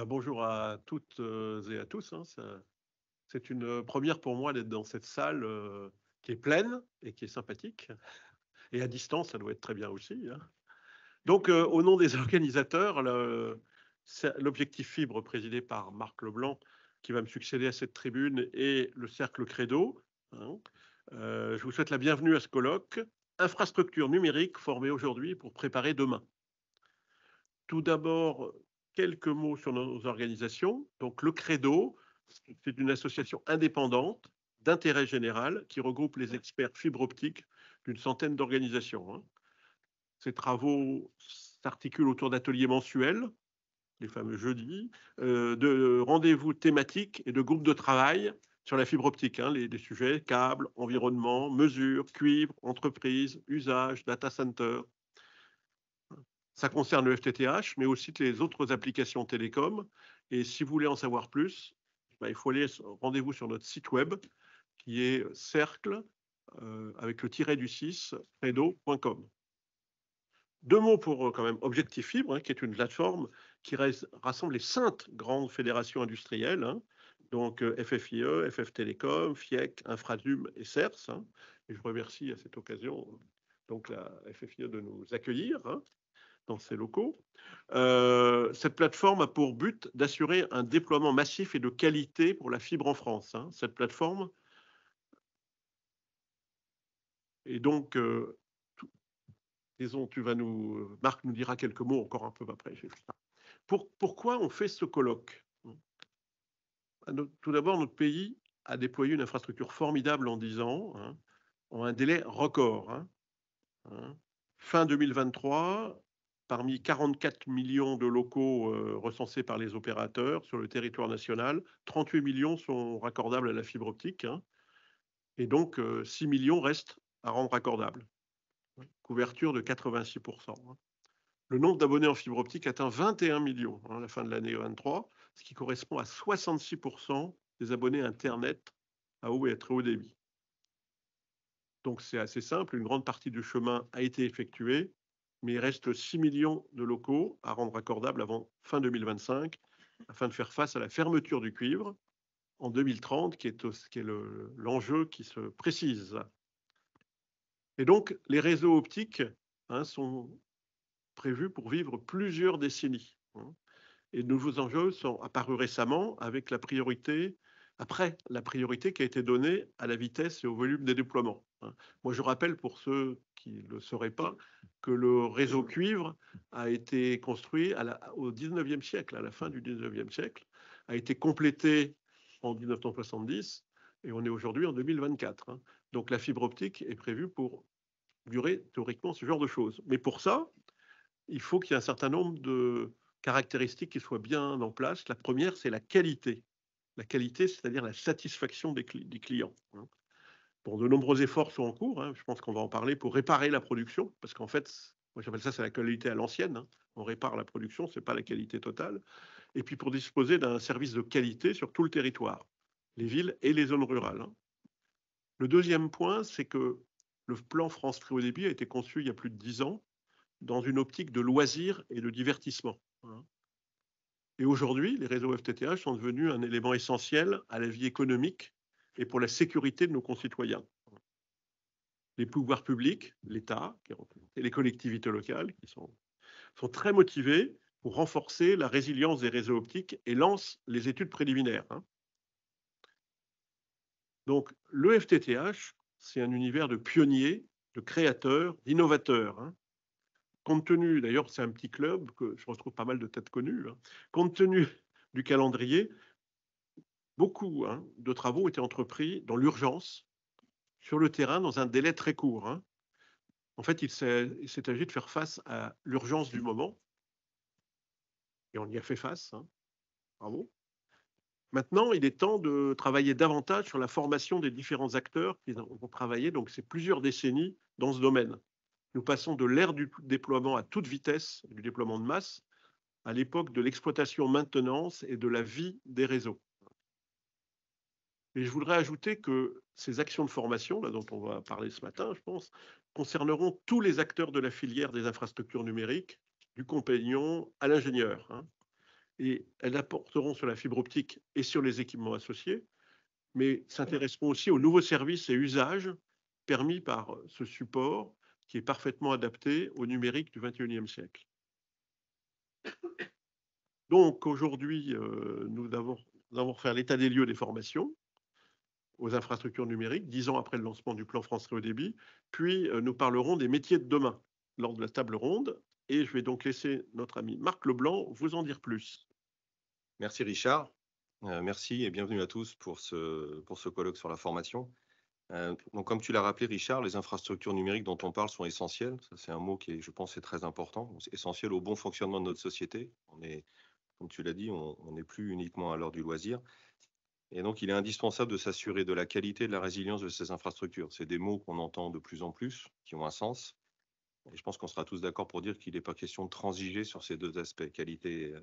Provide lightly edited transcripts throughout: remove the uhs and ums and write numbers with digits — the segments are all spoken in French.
Bonjour à toutes et à tous, hein. C'est une première pour moi d'être dans cette salle qui est pleine et qui est sympathique. Et à distance, ça doit être très bien aussi, hein. Donc, au nom des organisateurs, l'Objectif Fibre, présidé par Marc Leblanc, qui va me succéder à cette tribune, et le Cercle Credo, hein, je vous souhaite la bienvenue à ce colloque. Infrastructure numérique formée aujourd'hui pour préparer demain. Tout d'abord, quelques mots sur nos organisations. Donc, le Credo, c'est une association indépendante d'intérêt général qui regroupe les experts fibre optique d'une centaine d'organisations, hein. Ces travaux s'articulent autour d'ateliers mensuels, les fameux jeudis, de rendez-vous thématiques et de groupes de travail sur la fibre optique, hein, les sujets câbles, environnement, mesures, cuivre, entreprise, usage, data center. Ça concerne le FTTH, mais aussi les autres applications télécom. Et si vous voulez en savoir plus, il faut aller rendez-vous sur notre site web qui est cercle avec le tiret du 6 credo.com. Deux mots pour quand même Objectif Fibre, hein, qui est une plateforme qui rassemble les 5 grandes fédérations industrielles, hein, donc FFIE, FF Télécom, FIEC, Infradum et CERS, hein. Et je remercie à cette occasion donc la FFIE de nous accueillir, hein, dans ses locaux. Cette plateforme a pour but d'assurer un déploiement massif et de qualité pour la fibre en France, hein. Cette plateforme est donc, disons, Marc nous dira quelques mots encore un peu après. Pourquoi on fait ce colloque? Tout d'abord, notre pays a déployé une infrastructure formidable en 10 ans, hein, en un délai record, hein. Fin 2023, parmi 44 millions de locaux recensés par les opérateurs sur le territoire national, 38 millions sont raccordables à la fibre optique, hein, et donc 6 millions restent à rendre raccordables. Couverture de 86%, hein. Le nombre d'abonnés en fibre optique atteint 21 millions, hein, à la fin de l'année 2023, ce qui correspond à 66% des abonnés Internet à haut et à très haut débit. Donc c'est assez simple, une grande partie du chemin a été effectuée, mais il reste 6 millions de locaux à rendre raccordables avant fin 2025, afin de faire face à la fermeture du cuivre en 2030, qui est l'enjeu qui se précise. Et donc, les réseaux optiques, hein, sont prévus pour vivre plusieurs décennies, hein. Et de nouveaux enjeux sont apparus récemment après la priorité qui a été donnée à la vitesse et au volume des déploiements, hein. Moi, je rappelle pour ceux qui ne le sauraient pas que le réseau cuivre a été construit au 19e siècle, à la fin du 19e siècle, a été complété en 1970 et on est aujourd'hui en 2024, hein. Donc la fibre optique est prévue pour durer théoriquement ce genre de choses. Mais pour ça, il faut qu'il y ait un certain nombre de caractéristiques qui soient bien en place. La première, c'est la qualité. La qualité, c'est-à-dire la satisfaction des clients, hein. Bon, de nombreux efforts sont en cours, hein, je pense qu'on va en parler, pour réparer la production, parce qu'en fait, moi j'appelle ça, c'est la qualité à l'ancienne, hein. On répare la production, ce n'est pas la qualité totale. Et puis pour disposer d'un service de qualité sur tout le territoire, les villes et les zones rurales, hein. Le deuxième point, c'est que le plan France Très Haut Débit a été conçu il y a plus de 10 ans dans une optique de loisirs et de divertissement, hein. Et aujourd'hui, les réseaux FTTH sont devenus un élément essentiel à la vie économique et pour la sécurité de nos concitoyens. Les pouvoirs publics, l'État et les collectivités locales qui sont très motivés pour renforcer la résilience des réseaux optiques et lancent les études préliminaires, hein. Donc, le FTTH, c'est un univers de pionniers, de créateurs, d'innovateurs, hein. Compte tenu, d'ailleurs, c'est un petit club que je retrouve pas mal de têtes connues, hein. Compte tenu du calendrier, beaucoup, hein, de travaux ont été entrepris dans l'urgence, sur le terrain, dans un délai très court, hein. En fait, il s'est agi de faire face à l'urgence du moment, et on y a fait face, hein. Bravo. Maintenant, il est temps de travailler davantage sur la formation des différents acteurs qui ont travaillé, donc c'est plusieurs décennies dans ce domaine. Nous passons de l'ère du déploiement à toute vitesse, du déploiement de masse, à l'époque de l'exploitation maintenance et de la vie des réseaux. Et je voudrais ajouter que ces actions de formation, là, dont on va parler ce matin, je pense, concerneront tous les acteurs de la filière des infrastructures numériques, du compagnon à l'ingénieur, hein. et elles apporteront sur la fibre optique et sur les équipements associés, mais s'intéresseront aussi aux nouveaux services et usages permis par ce support qui est parfaitement adapté au numérique du 21e siècle. Donc aujourd'hui, nous avons fait l'état des lieux des formations aux infrastructures numériques, 10 ans après le lancement du plan France Très Haut Débit. Puis nous parlerons des métiers de demain lors de la table ronde. Et je vais donc laisser notre ami Marc Leblanc vous en dire plus. Merci Richard. Merci et bienvenue à tous pour ce colloque sur la formation. Donc, comme tu l'as rappelé, Richard, les infrastructures numériques dont on parle sont essentielles. Ça, c'est un mot qui est, je pense, est très important. C'est essentiel au bon fonctionnement de notre société. Comme tu l'as dit, on n'est plus uniquement à l'heure du loisir. Et donc, il est indispensable de s'assurer de la qualité et de la résilience de ces infrastructures. C'est des mots qu'on entend de plus en plus, qui ont un sens. Et je pense qu'on sera tous d'accord pour dire qu'il n'est pas question de transiger sur ces deux aspects, qualité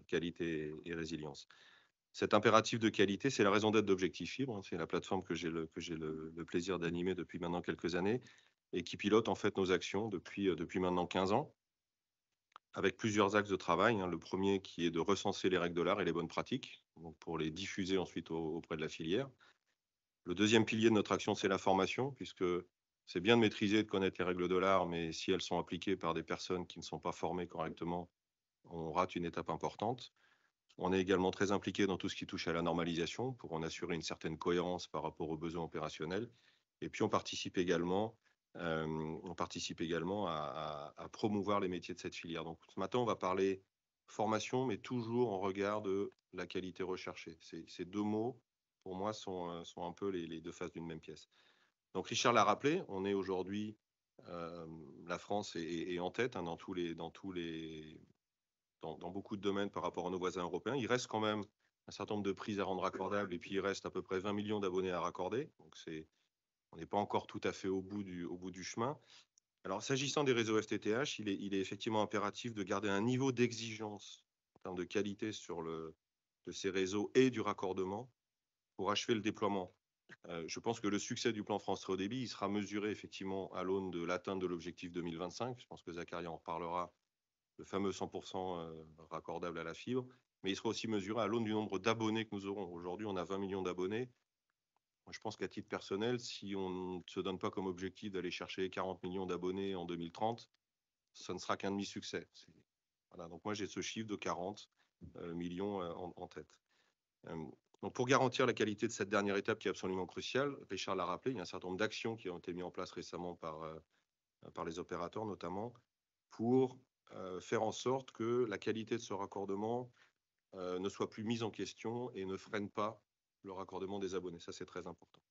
et résilience. Cet impératif de qualité, c'est la raison d'être d'Objectif Fibre. C'est la plateforme que j'ai le plaisir d'animer depuis maintenant quelques années et qui pilote en fait nos actions depuis maintenant 15 ans, avec plusieurs axes de travail. Le premier qui est de recenser les règles de l'art et les bonnes pratiques, donc pour les diffuser ensuite auprès de la filière. Le deuxième pilier de notre action, c'est la formation, puisque c'est bien de maîtriser et de connaître les règles de l'art, mais si elles sont appliquées par des personnes qui ne sont pas formées correctement, on rate une étape importante. On est également très impliqué dans tout ce qui touche à la normalisation pour en assurer une certaine cohérence par rapport aux besoins opérationnels. Et puis, on participe également à promouvoir les métiers de cette filière. Donc, ce matin, on va parler formation, mais toujours en regard de la qualité recherchée. Ces deux mots, pour moi, sont un peu les deux faces d'une même pièce. Donc, Richard l'a rappelé, on est aujourd'hui, la France est en tête dans beaucoup de domaines par rapport à nos voisins européens. Il reste quand même un certain nombre de prises à rendre raccordables et puis il reste à peu près 20 millions d'abonnés à raccorder. Donc on n'est pas encore tout à fait au bout du chemin. Alors, s'agissant des réseaux FTTH, il est effectivement impératif de garder un niveau d'exigence en termes de qualité de ces réseaux et du raccordement pour achever le déploiement. Je pense que le succès du plan France Très Haut Débit, il sera mesuré effectivement à l'aune de l'atteinte de l'objectif 2025. Je pense que Zakaria en reparlera, le fameux 100% raccordable à la fibre, mais il sera aussi mesuré à l'aune du nombre d'abonnés que nous aurons. Aujourd'hui, on a 20 millions d'abonnés. Moi, je pense qu'à titre personnel, si on ne se donne pas comme objectif d'aller chercher 40 millions d'abonnés en 2030, ça ne sera qu'un demi-succès. Voilà, donc moi, j'ai ce chiffre de 40 millions en tête. Donc pour garantir la qualité de cette dernière étape qui est absolument cruciale, Richard l'a rappelé, il y a un certain nombre d'actions qui ont été mises en place récemment par les opérateurs notamment, pour faire en sorte que la qualité de ce raccordement ne soit plus mise en question et ne freine pas le raccordement des abonnés. Ça, c'est très important.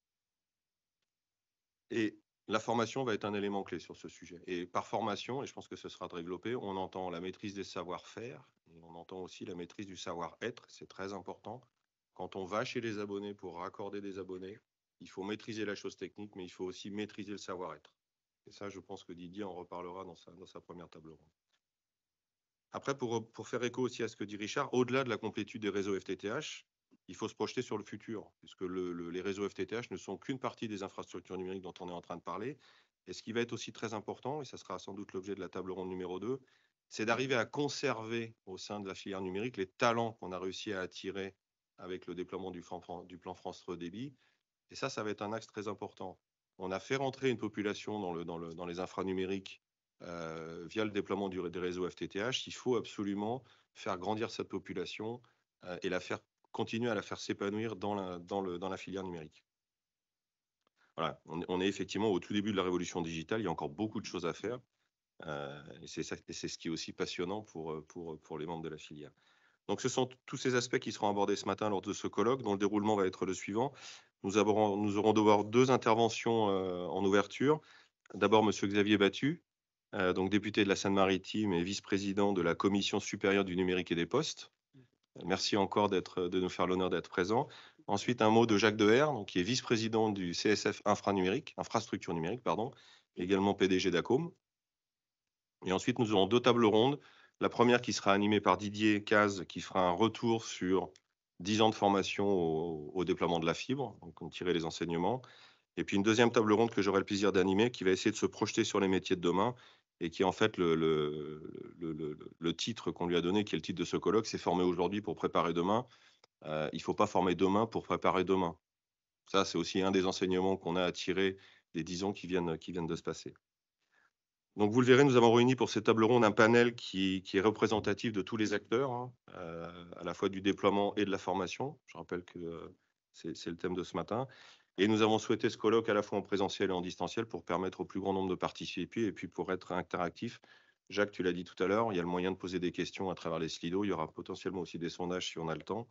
Et la formation va être un élément clé sur ce sujet. Et par formation, et je pense que ce sera développé, on entend la maîtrise des savoir-faire et on entend aussi la maîtrise du savoir-être. C'est très important. Quand on va chez les abonnés pour raccorder des abonnés, il faut maîtriser la chose technique, mais il faut aussi maîtriser le savoir-être. Et ça, je pense que Didier en reparlera dans sa première table ronde. Après, pour faire écho aussi à ce que dit Richard, au-delà de la complétude des réseaux FTTH, il faut se projeter sur le futur, puisque les réseaux FTTH ne sont qu'une partie des infrastructures numériques dont on est en train de parler. Et ce qui va être aussi très important, et ça sera sans doute l'objet de la table ronde numéro 2, c'est d'arriver à conserver au sein de la filière numérique les talents qu'on a réussi à attirer avec le déploiement du plan France Très Haut Débit. Et ça va être un axe très important. On a fait rentrer une population dans les infranumériques via le déploiement des réseaux FTTH. Il faut absolument faire grandir cette population et continuer à la faire s'épanouir dans la filière numérique. Voilà, on est effectivement au tout début de la révolution digitale. Il y a encore beaucoup de choses à faire. Et c'est ce qui est aussi passionnant pour les membres de la filière. Donc, ce sont tous ces aspects qui seront abordés ce matin lors de ce colloque, dont le déroulement va être le suivant. Nous aurons devoir 2 interventions en ouverture. D'abord, monsieur Xavier Battu, donc député de la Seine-Maritime et vice-président de la Commission supérieure du numérique et des postes. Merci encore de nous faire l'honneur d'être présent. Ensuite, un mot de Jacques Deher, donc, qui est vice-président du CSF infrastructure numérique, également PDG d'Acom. Et ensuite, nous aurons 2 tables rondes. La première qui sera animée par Didier Caz, qui fera un retour sur 10 ans de formation au déploiement de la fibre, donc on tirer les enseignements. Et puis une deuxième table ronde que j'aurai le plaisir d'animer, qui va essayer de se projeter sur les métiers de demain et qui est en fait le titre qu'on lui a donné, qui est le titre de ce colloque, c'est former aujourd'hui pour préparer demain. Il ne faut pas former demain pour préparer demain. Ça, c'est aussi un des enseignements qu'on a à tirer des 10 ans qui viennent de se passer. Donc vous le verrez, nous avons réuni pour cette table ronde un panel qui est représentatif de tous les acteurs, hein, à la fois du déploiement et de la formation. Je rappelle que c'est le thème de ce matin. Et nous avons souhaité ce colloque à la fois en présentiel et en distanciel pour permettre au plus grand nombre de participer et puis pour être interactif. Jacques, tu l'as dit tout à l'heure, il y a le moyen de poser des questions à travers les slidos. Il y aura potentiellement aussi des sondages si on a le temps.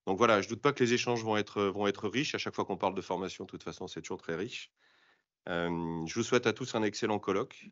Donc voilà, je ne doute pas que les échanges vont être riches. À chaque fois qu'on parle de formation, de toute façon, c'est toujours très riche. Je vous souhaite à tous un excellent colloque